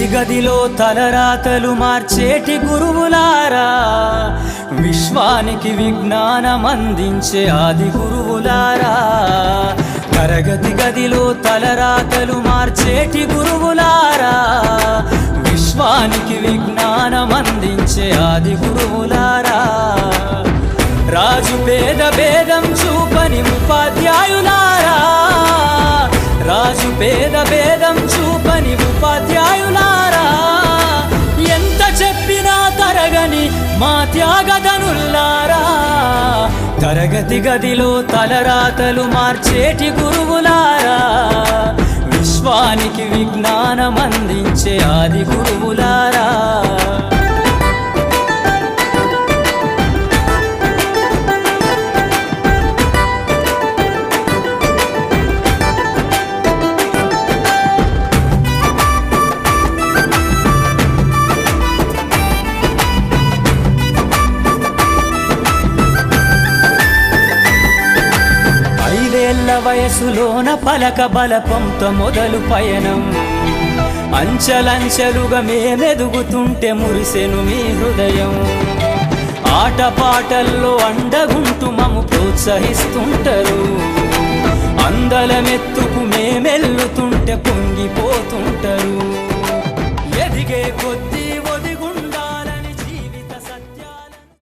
తరగతి గదిలో తలరాతలు మార్చేటి గురువులారా, విశ్వానికి విజ్ఞానం అందించే ఆది గురువులారా. తరగతి గదిలో తలరాతలు మార్చేటి గురువులారా, విశ్వానికి విజ్ఞానం అందించే ఆది గురువులారా. రాజు పేద భేదం చూపని ఉపాధ్యాయులారా, రాజు పేద భేదం చూపని ఉపాధ్యాయులారా. ఎంత చెప్పినా తరగని మా త్యాగధనుల్లారా, తరగతి గదిలో తలరాతలు మార్చేటి గురువులారా, విశ్వానికి విజ్ఞానం అందించే ఆది గురువులారా. వయసులోన పలక బలపంతో మొదలు పయనం, అంచెలంచెలుగా మేమెదుగుతుంటే మురిసెను మీ హృదయం. ఆటపాటల్లో అండగుంటూ మము ప్రోత్సహిస్తుంటారు, అందలమెత్తుకు మేమెల్లుతుంటే పొంగిపోతుంటారు.